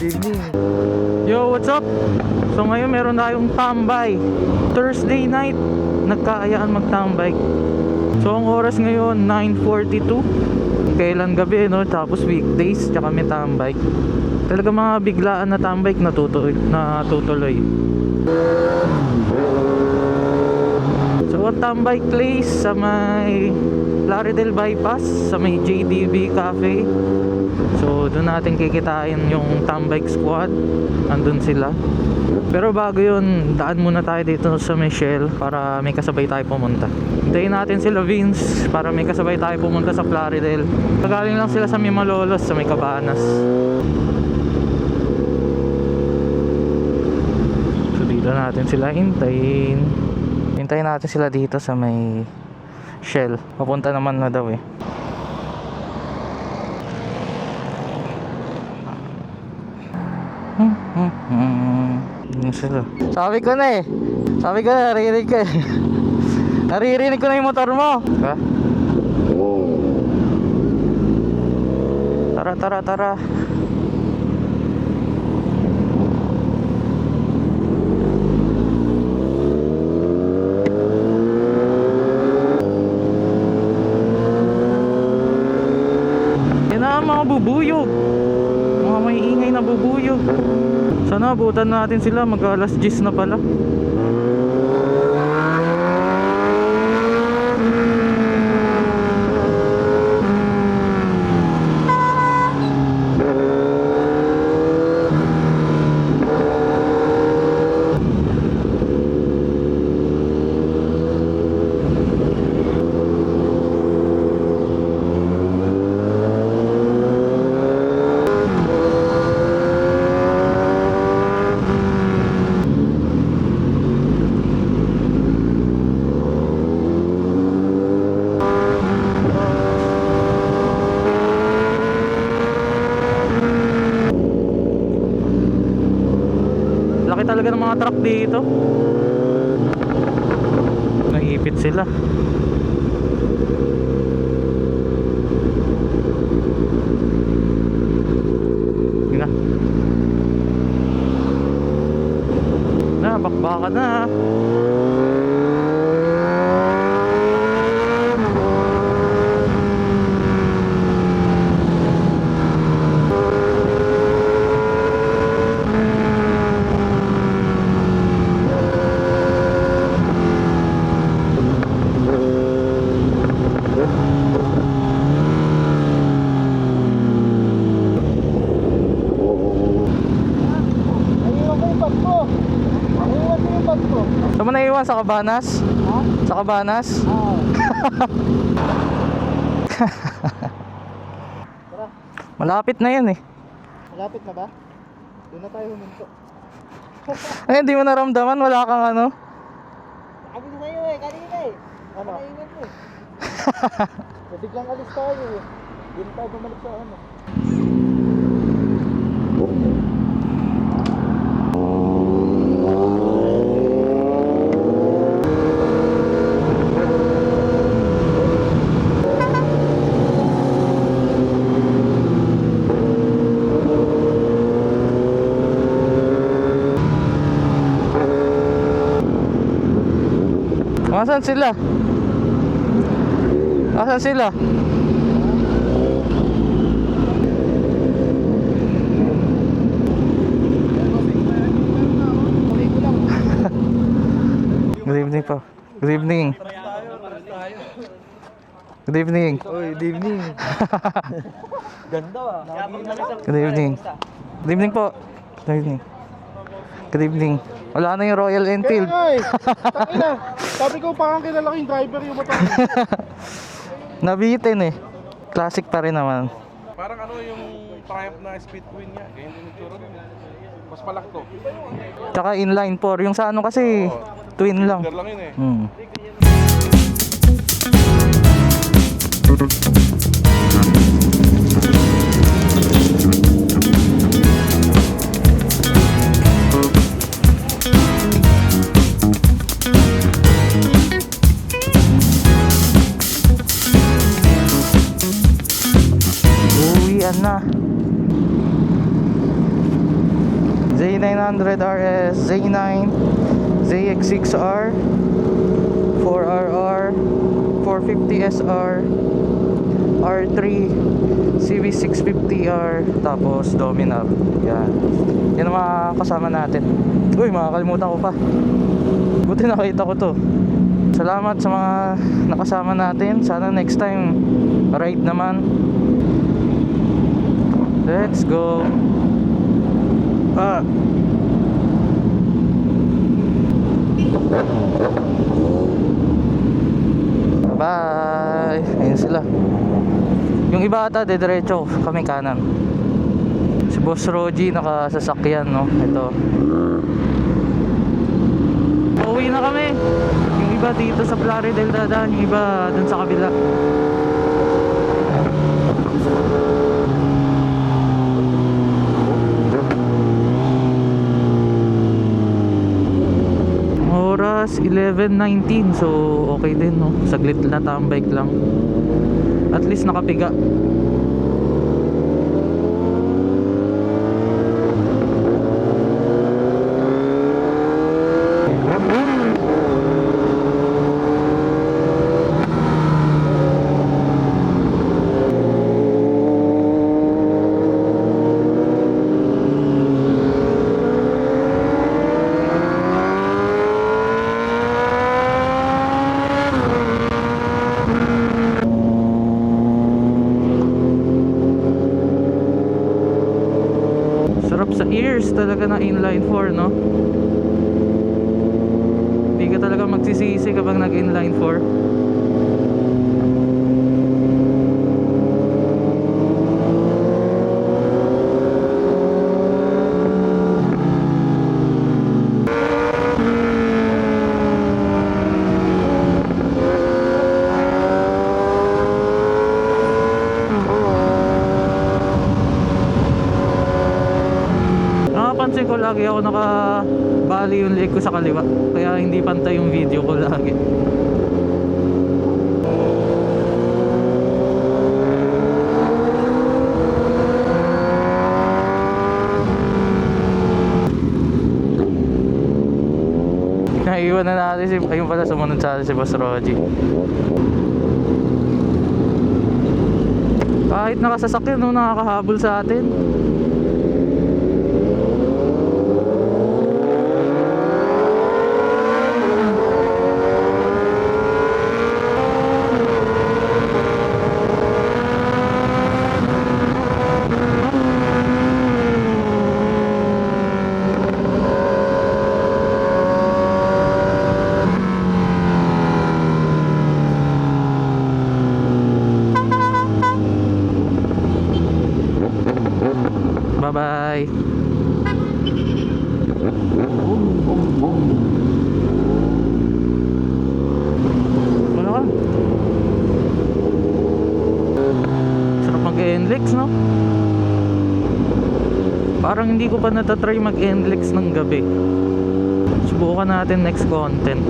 Evening. Yo, what's up? So ngayon meron tayong tambay. Thursday night, nagkaayaan magtambay. So ang oras ngayon 9:42. Kailan gabi, no? Tapos weekdays, tsaka may tambay. Talaga mga biglaan na tambay natutuloy. So ang tambay place sa may Plaridel Bypass, sa may JDB Cafe. So doon natin kikitain yung tambay squad. Andun sila. Pero bago yun, daan muna tayo dito sa Michelle para may kasabay tayo pumunta. Hintayin natin sila Vince para may kasabay tayo pumunta sa Plaridel. Kagaling lang sila sa may Malolos, sa may Cabanas. So dito natin sila hintayin. Hintayin natin sila dito sa may Shell. Papunta naman na daw eh. Yun sila. Sabi ko na, naririnig ko eh. Naririnig ko na yung motor mo. Ha? Tara. Yan na mga bubuyog. Mga may ingay na bubuyog. Sana abutan natin sila, mag-alas 10 na pala. Laki talaga ng mga truck dito. Naipit sila. Yun na. Bakbaka na. Saan mo naiwan? Sa Cabanas? Ha? Sa Cabanas? Oo. Malapit na yan eh. Malapit na ba? Doon na tayo huminto. Ay, hindi mo naramdaman? Wala kang ano? Sabi ko sa'yo eh, kanina eh. Ano? Kanina mo eh. Biglang alis tayo eh. Hindi na tayo bumalik sa ano. Nasaan sila? Nasaan sila? Good evening po. Good evening. Good evening. Oy, good evening. Ganda ah. Good evening. Good evening po. Good evening. Good evening. Wala na yung Royal Enfield. Kaya nga eh. Takina. Sabi ko parang kilalaking driver yung motor. Nabitin eh. Classic pa rin naman. Parang ano yung Triumph na speed twin niya. Ganyan din yung tsura nun. Mas malaki to. Tsaka inline 4. Yung sa ano kasi, twin lang. Cylinder lang yun eh. Uwian na. Z900 RS, Z9, ZX6R, 4RR, 450 SR, R3, CB650R, tapos Dominar. Yan. Yan ang mga kasama natin. Uy, makakalimutan ko pa. Buti nakita ko to. Salamat sa mga nakasama natin. Sana next time ride naman. Let's go. Bye. Ayun sila. Yung iba ata diretso, kami kanan. Si Boss Roji nakasasakyan, no. Ito. Pauwi na kami. Yung iba dito sa Plaridel dadaan, yung iba dun sa kabila. Oras 11:19, so okay din, no. Saglit na tambike lang. At least nakapiga. Sarap sa ears talaga na inline 4, no? Hindi ka talaga magsisisi kapag nag inline 4. Napansin ko lagi ako nakabali yung leg ko sa kaliwa, kaya hindi pantay yung video ko lagi. Naiwan na natin si, ayun pala, sumunod sa atin si Boss Roji. Kahit nakasasakyan, no, nakakahabol sa atin. Bye-bye. Wala ka. Sarap mag-NLEX, no? Parang hindi ko pa natatry mag-NLEX ng gabi. Subukan natin next content.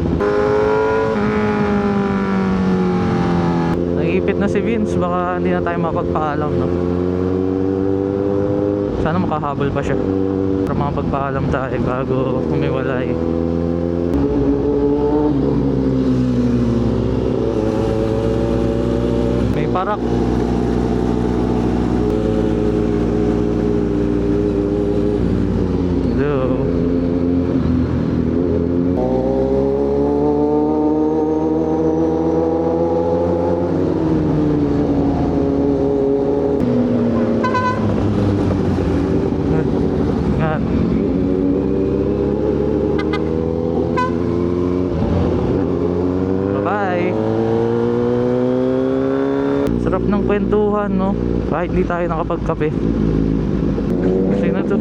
Naiipit na si Vince, baka hindi na tayo mapagpaalam, no? Sana makahabol pa siya para makapagpaalam tayo bago humiwalay. May parak. Hello. Bye-bye. Sarap ng kwentuhan, no? Kahit di tayo nakapagkape. Kasi na to.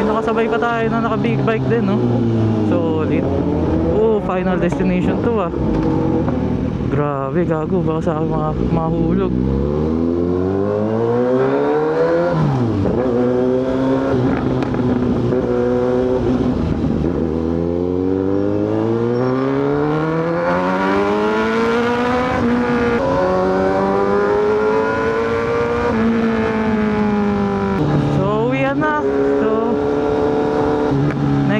Nakasabay pa tayo na naka big bike din, no? Solid. Oh, final destination to, ah. Grabe, gago, baka sa akin mahulog.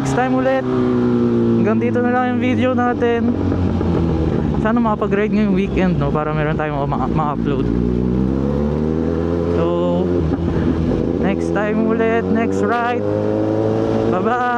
next time ulit. Hanggang dito na lang yung video natin. Sana makapag-ride ngayong weekend, no, para meron tayong ma-upload. So next time ulit, next ride. Bye bye.